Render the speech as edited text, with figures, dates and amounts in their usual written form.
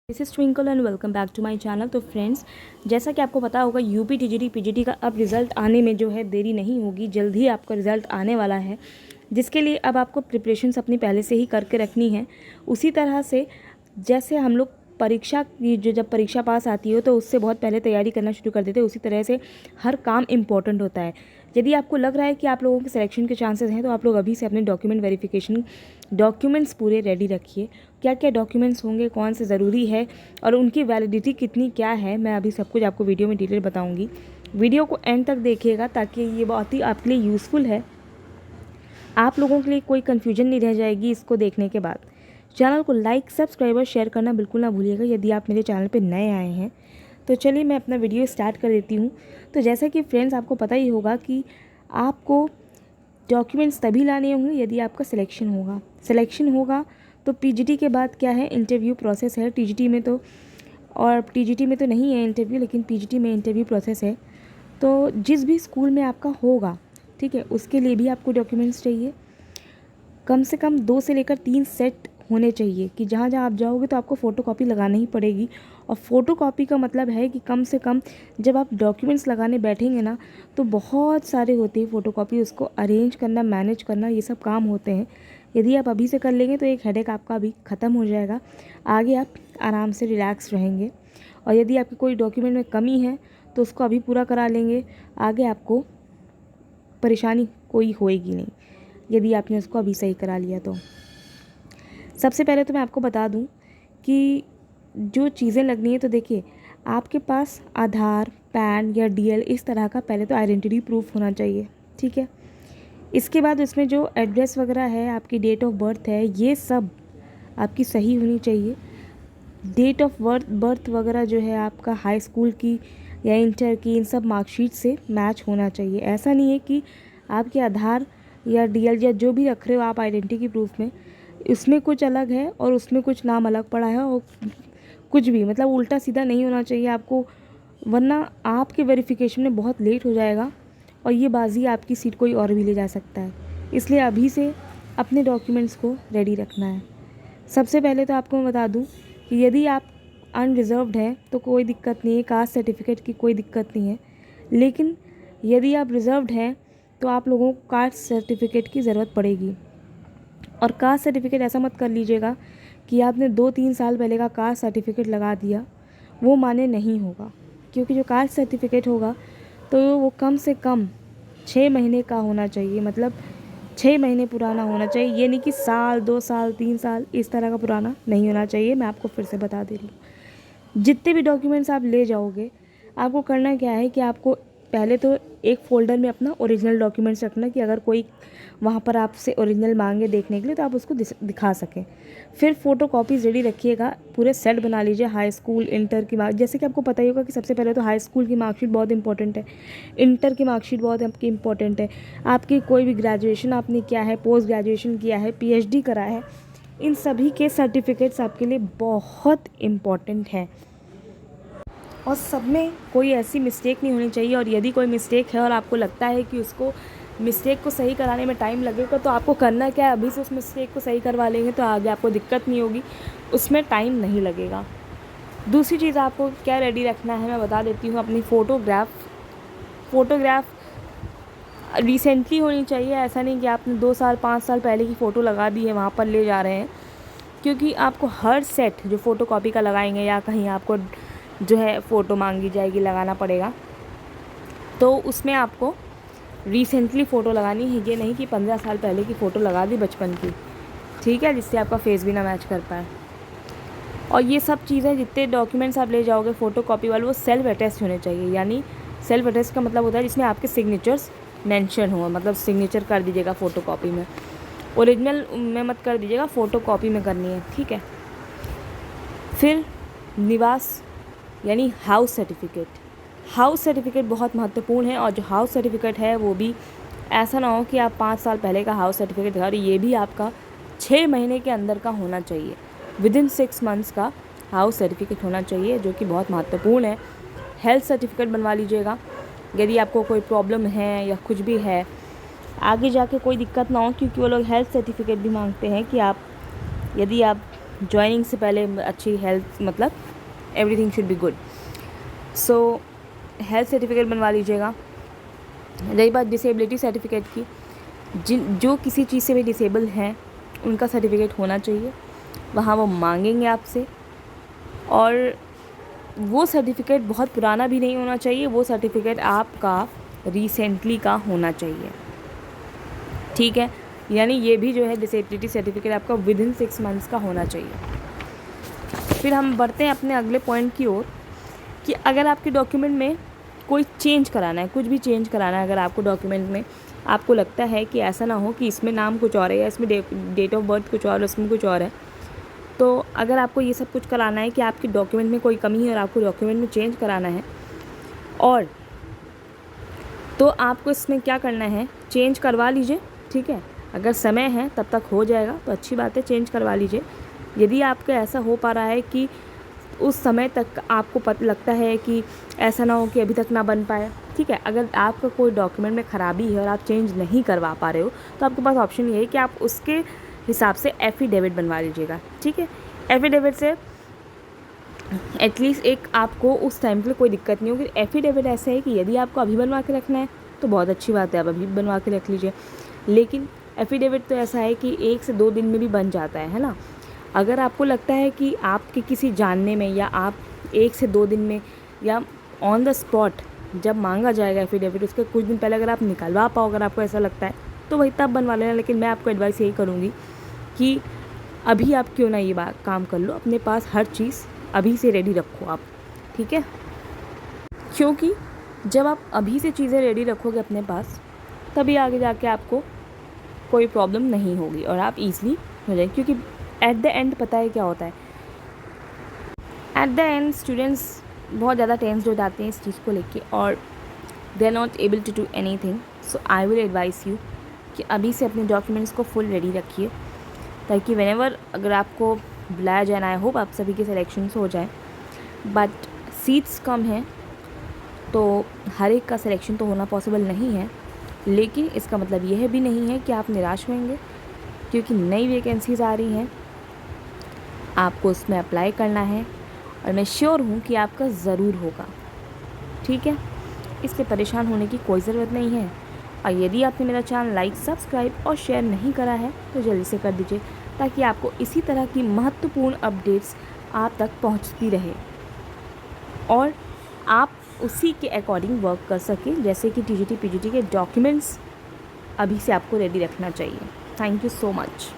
This is Twinkle and welcome back to my channel. तो friends, जैसा कि आपको पता होगा यूपी टीजीटी पीजीटी का अब रिज़ल्ट आने में जो है देरी नहीं होगी, जल्द ही आपका रिज़ल्ट आने वाला है, जिसके लिए अब आपको प्रिपरेशंस अपनी पहले से ही करके रखनी है। उसी तरह से जैसे हम लोग परीक्षा की जब परीक्षा पास आती हो तो उससे बहुत पहले तैयारी करना शुरू कर देते हैं, उसी तरह से हर काम इम्पोर्टेंट होता है। यदि आपको लग रहा है कि आप लोगों के सिलेक्शन के चांसेस हैं तो आप लोग अभी से अपने डॉक्यूमेंट वेरिफिकेशन डॉक्यूमेंट्स पूरे रेडी रखिए। क्या क्या डॉक्यूमेंट्स होंगे, कौन से ज़रूरी है और उनकी वैलिडिटी कितनी क्या है, मैं अभी सब कुछ आपको वीडियो में डिटेल बताऊँगी। वीडियो को एंड तक देखिएगा ताकि ये बहुत ही आपके लिए यूज़फुल है, आप लोगों के लिए कोई कन्फ्यूजन नहीं रह जाएगी इसको देखने के बाद। चैनल को लाइक, सब्सक्राइब और शेयर करना बिल्कुल ना भूलिएगा यदि आप मेरे चैनल पे नए आए हैं। तो चलिए मैं अपना वीडियो स्टार्ट कर देती हूँ। तो जैसा कि फ्रेंड्स आपको पता ही होगा कि आपको डॉक्यूमेंट्स तभी लाने होंगे यदि आपका सिलेक्शन होगा तो पीजीटी के बाद क्या है, इंटरव्यू प्रोसेस है। टीजीटी में तो नहीं है इंटरव्यू, लेकिन पीजीटी में इंटरव्यू प्रोसेस है। तो जिस भी स्कूल में आपका होगा, ठीक है, उसके लिए भी आपको डॉक्यूमेंट्स चाहिए। कम से कम 2 से लेकर 3 सेट होने चाहिए कि जहाँ जहाँ आप जाओगे तो आपको फ़ोटोकॉपी लगानी ही पड़ेगी। और फ़ोटोकॉपी का मतलब है कि कम से कम जब आप डॉक्यूमेंट्स लगाने बैठेंगे ना तो बहुत सारे होते हैं फ़ोटोकॉपी, उसको अरेंज करना, मैनेज करना, ये सब काम होते हैं। यदि आप अभी से कर लेंगे तो एक हेडेक आपका अभी ख़त्म हो जाएगा, आगे आप आराम से रिलैक्स रहेंगे। और यदि आपके कोई डॉक्यूमेंट में कमी है तो उसको अभी पूरा करा लेंगे, आगे आपको परेशानी कोई होएगी नहीं यदि आपने उसको अभी सही करा लिया तो। सबसे पहले तो मैं आपको बता दूं कि जो चीज़ें लगनी है, तो देखिए आपके पास आधार, पैन या डीएल इस तरह का पहले तो आइडेंटिटी प्रूफ होना चाहिए, ठीक है। इसके बाद उसमें जो एड्रेस वगैरह है, आपकी डेट ऑफ बर्थ है, ये सब आपकी सही होनी चाहिए। डेट ऑफ बर्थ वगैरह जो है आपका हाई स्कूल की या इंटर की, इन सब मार्कशीट से मैच होना चाहिए। ऐसा नहीं है कि आपके आधार या डीएल या जो भी रख रहे हो आप आइडेंटिटी प्रूफ में, इसमें कुछ अलग है और उसमें कुछ नाम अलग पड़ा है, और कुछ भी मतलब उल्टा सीधा नहीं होना चाहिए आपको, वरना आपके वेरिफिकेशन में बहुत लेट हो जाएगा और ये बाजी आपकी सीट कोई और भी ले जा सकता है। इसलिए अभी से अपने डॉक्यूमेंट्स को रेडी रखना है। सबसे पहले तो आपको मैं बता दूं कि यदि आप अनरिज़र्व्ड हैं तो कोई दिक्कत नहीं है, कास्ट सर्टिफिकेट की कोई दिक्कत नहीं है। लेकिन यदि आप रिज़र्व्ड हैं तो आप लोगों को कास्ट सर्टिफिकेट की ज़रूरत पड़ेगी। और कास्ट सर्टिफिकेट ऐसा मत कर लीजिएगा कि आपने 2-3 साल पहले का कास्ट सर्टिफिकेट लगा दिया, वो माने नहीं होगा। क्योंकि जो कास्ट सर्टिफिकेट होगा तो वो कम से कम 6 महीने का होना चाहिए, मतलब 6 महीने पुराना होना चाहिए। ये नहीं कि साल, 2 साल, 3 साल इस तरह का पुराना नहीं होना चाहिए। मैं आपको फिर से बता दे रही हूँ, जितने भी डॉक्यूमेंट्स आप ले जाओगे, आपको करना क्या है कि आपको पहले तो एक फ़ोल्डर में अपना ओरिजिनल डॉक्यूमेंट्स रखना कि अगर कोई वहाँ पर आपसे ओरिजिनल मांगे देखने के लिए तो आप उसको दिखा सकें। फिर फ़ोटोकॉपीज़ रेडी रखिएगा, पूरे सेट बना लीजिए। हाई स्कूल, इंटर की मार्क, जैसे कि आपको पता ही होगा कि सबसे पहले तो हाई स्कूल की मार्कशीट बहुत इंपॉर्टेंट है, इंटर की मार्कशीट बहुत आपकी इंपॉर्टेंट है, आपकी कोई भी ग्रेजुएशन आपने किया है, पोस्ट ग्रेजुएशन किया है, पीएचडी करा है, इन सभी के सर्टिफिकेट्स आपके लिए बहुत इम्पॉर्टेंट है। और सब में कोई ऐसी मिस्टेक नहीं होनी चाहिए। और यदि कोई मिस्टेक है और आपको लगता है कि उसको मिस्टेक को सही कराने में टाइम लगेगा, तो आपको करना क्या है, अभी से उस मिस्टेक को सही करवा लेंगे तो आगे आपको दिक्कत नहीं होगी, उसमें टाइम नहीं लगेगा। दूसरी चीज़ आपको क्या रेडी रखना है मैं बता देती हूँ, अपनी फ़ोटोग्राफ रिसेंटली होनी चाहिए। ऐसा नहीं कि आपने 2 साल 5 साल पहले की फ़ोटो लगा दी है वहाँ पर ले जा रहे हैं, क्योंकि आपको हर सेट जो फ़ोटोकॉपी का लगाएंगे या कहीं आपको जो है फ़ोटो मांगी जाएगी, लगाना पड़ेगा, तो उसमें आपको रिसेंटली फ़ोटो लगानी है। ये नहीं कि 15 साल पहले की फ़ोटो लगा दी बचपन की, ठीक है, जिससे आपका फेस भी ना मैच कर पाए। और ये सब चीज़ें, जितने डॉक्यूमेंट्स आप ले जाओगे फ़ोटोकॉपी वाले, वो सेल्फ अटेस्ट होने चाहिए। यानी सेल्फ अटेस्ट का मतलब होता है जिसमें आपके सिग्नेचर्स मेंशन हो, मतलब सिग्नेचर कर दीजिएगा फ़ोटोकॉपी में, ओरिजिनल में मत कर दीजिएगा, फ़ोटोकॉपी में करनी है, ठीक है। फिर निवास यानी हाउस सर्टिफिकेट बहुत महत्वपूर्ण है। और जो हाउस सर्टिफिकेट है वो भी ऐसा ना हो कि आप 5 साल पहले का हाउस सर्टिफिकेट दिखा रहे, ये भी आपका 6 महीने के अंदर का होना चाहिए, विदिन 6 मंथ्स का हाउस सर्टिफिकेट होना चाहिए, जो कि बहुत महत्वपूर्ण है। हेल्थ सर्टिफिकेट बनवा लीजिएगा, यदि आपको कोई प्रॉब्लम है या कुछ भी है, आगे जाके कोई दिक्कत ना हो, क्योंकि वो लोग हेल्थ सर्टिफिकेट भी मांगते हैं कि आप यदि आप ज्वाइनिंग से पहले अच्छी हेल्थ, मतलब everything should be good. So health certificate बनवा लीजिएगा। रही बात डिसेबिलिटी सर्टिफिकेट की, जो किसी चीज़ से भी डिसेबल हैं उनका सर्टिफिकेट होना चाहिए, वहाँ वो मांगेंगे आपसे। और वो सर्टिफिकेट बहुत पुराना भी नहीं होना चाहिए, वो सर्टिफिकेट आपका रिसेंटली का होना चाहिए, ठीक है। यानी ये भी जो है डिसेबिलिटी सर्टिफिकेट आपका विदिन 6 मंथ्स का होना चाहिए। फिर हम बढ़ते हैं अपने अगले पॉइंट की ओर कि अगर आपके डॉक्यूमेंट में कोई चेंज कराना है, कुछ भी चेंज कराना है, अगर आपको डॉक्यूमेंट में आपको लगता है कि ऐसा ना हो कि इसमें नाम कुछ और है या इसमें डेट ऑफ बर्थ कुछ और, इसमें कुछ और है, तो अगर आपको ये सब कुछ कराना है कि आपके डॉक्यूमेंट में कोई कमी है और आपको डॉक्यूमेंट में चेंज कराना है, और तो आपको इसमें क्या करना है, चेंज करवा लीजिए, ठीक है। अगर समय है तब तक हो जाएगा तो अच्छी बात है, चेंज करवा लीजिए। यदि आपका ऐसा हो पा रहा है कि उस समय तक आपको पता लगता है कि ऐसा ना हो कि अभी तक ना बन पाए, ठीक है। अगर आपका कोई डॉक्यूमेंट में ख़राबी है और आप चेंज नहीं करवा पा रहे हो तो आपके पास ऑप्शन ये है कि आप उसके हिसाब से एफिडेविट बनवा लीजिएगा, ठीक है। एफिडेविट से एटलीस्ट एक आपको उस टाइम के लिए कोई दिक्कत नहीं होगी। एफिडेविट ऐसे है कि यदि आपको अभी बनवा के रखना है तो बहुत अच्छी बात है, आप अभी बनवा के रख लीजिए। लेकिन एफिडेविट तो ऐसा है कि 1 से 2 दिन में भी बन जाता है ना। अगर आपको लगता है कि आपके किसी जानने में, या आप 1 से 2 दिन में या ऑन द स्पॉट जब मांगा जाएगा एफिडेविट उसके कुछ दिन पहले अगर आप निकलवा पाओ, अगर आपको ऐसा लगता है तो वही तब बनवा लेना। लेकिन मैं आपको एडवाइस यही करूँगी कि अभी आप क्यों ना ये काम कर लो, अपने पास हर चीज़ अभी से रेडी रखो आप, ठीक है। क्योंकि जब आप अभी से चीज़ें रेडी रखोगे अपने पास, तभी आगे जाके आपको कोई प्रॉब्लम नहीं होगी और आप ईज़िली हो जाए। क्योंकि एट द एंड पता है क्या होता है, एट द एंड स्टूडेंट्स बहुत ज़्यादा टेंस्ड हो जाते हैं इस चीज़ को लेके और they are not able to do anything. So I will advise you कि अभी से अपने डॉक्यूमेंट्स को फुल रेडी रखिए, ताकि व्हेनेवर अगर आपको बुलाया जाए, आई होप आप सभी के सिलेक्शंस हो जाए। बट सीट्स कम हैं तो हर एक का सिलेक्शन तो होना पॉसिबल नहीं है, लेकिन इसका मतलब यह भी नहीं है कि आप निराश होंगे, क्योंकि नई वैकेंसीज़ आ रही हैं, आपको उसमें अप्लाई करना है और मैं श्योर हूँ कि आपका ज़रूर होगा, ठीक है। इसलिए परेशान होने की कोई ज़रूरत नहीं है। और यदि आपने मेरा चैनल लाइक, सब्सक्राइब और शेयर नहीं करा है तो जल्दी से कर दीजिए, ताकि आपको इसी तरह की महत्वपूर्ण अपडेट्स आप तक पहुंचती रहे और आप उसी के अकॉर्डिंग वर्क कर सकें। जैसे कि टीजीटी पीजीटी के डॉक्यूमेंट्स अभी से आपको रेडी रखना चाहिए। Thank you so much.